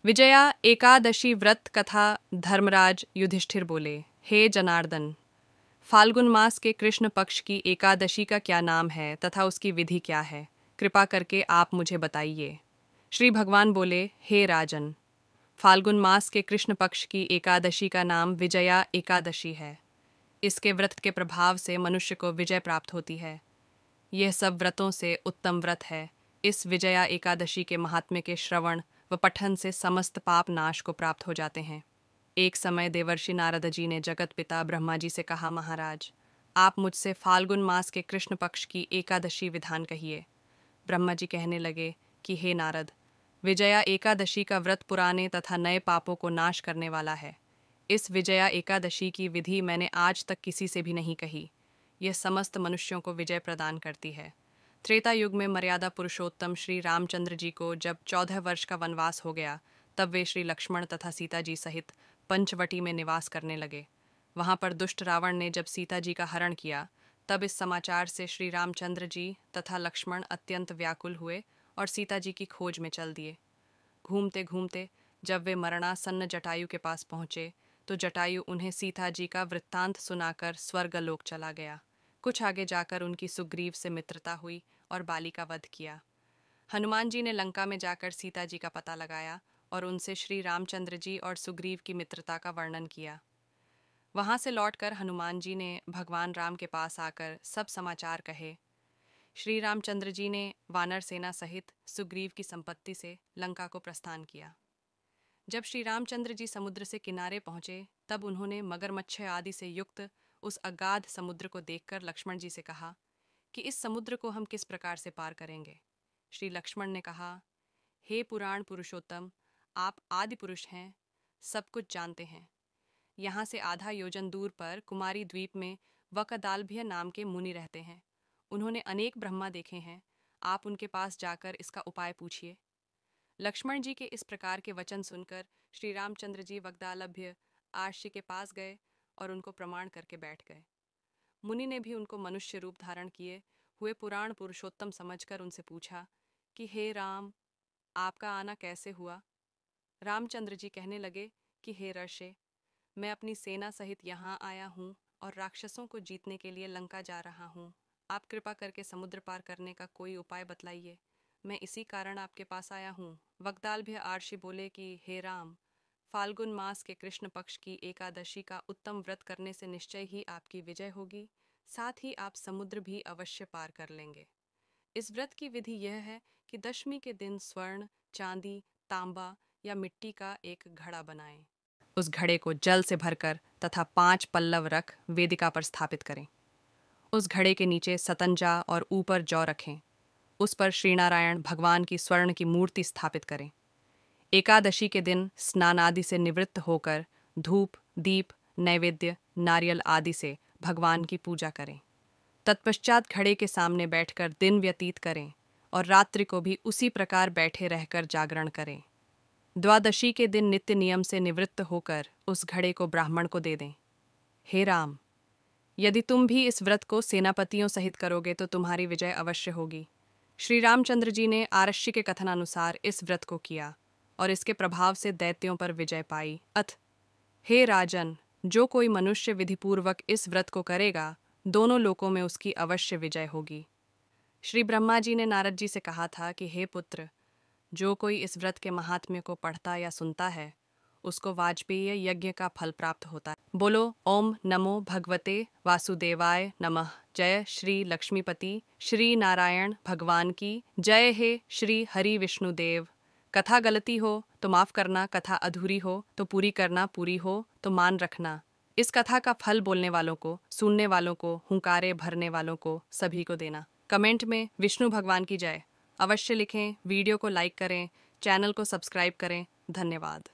विजया एकादशी व्रत कथा। धर्मराज युधिष्ठिर बोले, हे जनार्दन, फाल्गुन मास के कृष्ण पक्ष की एकादशी का क्या नाम है तथा उसकी विधि क्या है? कृपा करके आप मुझे बताइए। श्री भगवान बोले, हे राजन, फाल्गुन मास के कृष्ण पक्ष की एकादशी का नाम विजया एकादशी है। इसके व्रत के प्रभाव से मनुष्य को विजय प्राप्त होती है। यह सब व्रतों से उत्तम व्रत है। इस विजया एकादशी के महात्म्य के श्रवण व पठन से समस्त पाप नाश को प्राप्त हो जाते हैं। एक समय देवर्षि नारद जी ने जगत पिता ब्रह्मा जी से कहा, महाराज, आप मुझसे फाल्गुन मास के कृष्ण पक्ष की एकादशी विधान कहिए। ब्रह्मा जी कहने लगे कि हे नारद, विजया एकादशी का व्रत पुराने तथा नए पापों को नाश करने वाला है। इस विजया एकादशी की विधि मैंने आज तक किसी से भी नहीं कही। यह समस्त मनुष्यों को विजय प्रदान करती है। त्रेता युग में मर्यादा पुरुषोत्तम श्री रामचंद्र जी को जब 14 वर्ष का वनवास हो गया, तब वे श्री लक्ष्मण तथा सीता जी सहित पंचवटी में निवास करने लगे। वहाँ पर दुष्ट रावण ने जब सीता जी का हरण किया, तब इस समाचार से श्री रामचंद्र जी तथा लक्ष्मण अत्यंत व्याकुल हुए और सीता जी की खोज में चल दिए। घूमते घूमते जब वे मरणासन्न जटायु के पास पहुँचे, तो जटायु उन्हें सीता जी का वृत्तांत सुनाकर स्वर्गलोक चला गया। कुछ आगे जाकर उनकी सुग्रीव से मित्रता हुई और बाली का वध किया। हनुमान जी ने लंका में जाकर सीता जी का पता लगाया और उनसे श्री रामचंद्र जी और सुग्रीव की मित्रता का वर्णन किया। वहां से लौटकर हनुमान जी ने भगवान राम के पास आकर सब समाचार कहे। श्री रामचंद्र जी ने वानर सेना सहित सुग्रीव की संपत्ति से लंका को प्रस्थान किया। जब श्री रामचंद्र जी समुद्र से किनारे पहुंचे, तब उन्होंने मगरमच्छ आदि से युक्त उस अगाध समुद्र को देखकर लक्ष्मण जी से कहा कि इस समुद्र को हम किस प्रकार से पार करेंगे। श्री लक्ष्मण ने कहा, हे पुराण पुरुषोत्तम, आप आदि पुरुष हैं, सब कुछ जानते हैं। यहाँ से आधा योजन दूर पर कुमारी द्वीप में वकदालभ्य नाम के मुनि रहते हैं। उन्होंने अनेक ब्रह्मा देखे हैं। आप उनके पास जाकर इसका उपाय पूछिए। लक्ष्मण जी के इस प्रकार के वचन सुनकर श्री रामचंद्र जी वगदालभ्य आर्षि के पास गए और उनको प्रमाण करके बैठ गए। मुनि ने भी उनको मनुष्य रूप धारण किए हुए पुराण पुरुषोत्तम समझकर उनसे पूछा कि हे राम, आपका आना कैसे हुआ? रामचंद्र जी कहने लगे कि हे ऋषे, मैं अपनी सेना सहित यहाँ आया हूँ और राक्षसों को जीतने के लिए लंका जा रहा हूँ। आप कृपा करके समुद्र पार करने का कोई उपाय बतलाइए। मैं इसी कारण आपके पास आया हूँ। वगदालभ्य आर्षि बोले कि हे राम, फाल्गुन मास के कृष्ण पक्ष की एकादशी का उत्तम व्रत करने से निश्चय ही आपकी विजय होगी, साथ ही आप समुद्र भी अवश्य पार कर लेंगे। इस व्रत की विधि यह है कि दशमी के दिन स्वर्ण, चांदी, तांबा या मिट्टी का एक घड़ा बनाएं। उस घड़े को जल से भरकर तथा 5 पल्लव रख वेदिका पर स्थापित करें। उस घड़े के नीचे सतंजा और ऊपर जौ रखें। उस पर श्रीनारायण भगवान की स्वर्ण की मूर्ति स्थापित करें। एकादशी के दिन स्नान आदि से निवृत्त होकर धूप, दीप, नैवेद्य, नारियल आदि से भगवान की पूजा करें। तत्पश्चात घड़े के सामने बैठकर दिन व्यतीत करें और रात्रि को भी उसी प्रकार बैठे रहकर जागरण करें। द्वादशी के दिन नित्य नियम से निवृत्त होकर उस घड़े को ब्राह्मण को दे दें। हे राम, यदि तुम भी इस व्रत को सेनापतियों सहित करोगे तो तुम्हारी विजय अवश्य होगी। श्री रामचंद्र जी ने आरष्य के कथनानुसार इस व्रत को किया और इसके प्रभाव से दैत्यों पर विजय पाई। अथ हे राजन, जो कोई मनुष्य विधिपूर्वक इस व्रत को करेगा, दोनों लोकों में उसकी अवश्य विजय होगी। श्री ब्रह्मा जी ने नारद जी से कहा था कि हे पुत्र, जो कोई इस व्रत के महात्म्य को पढ़ता या सुनता है, उसको वाजपेयी यज्ञ का फल प्राप्त होता है। बोलो ओम नमो भगवते वासुदेवाय नमः। जय श्री लक्ष्मीपति श्री नारायण भगवान की जय। हे श्री हरि विष्णुदेव। कथा गलती हो तो माफ करना, कथा अधूरी हो तो पूरी करना, पूरी हो तो मान रखना। इस कथा का फल बोलने वालों को, सुनने वालों को, हुंकारे भरने वालों को, सभी को देना। कमेंट में विष्णु भगवान की जय अवश्य लिखें। वीडियो को लाइक करें, चैनल को सब्सक्राइब करें। धन्यवाद।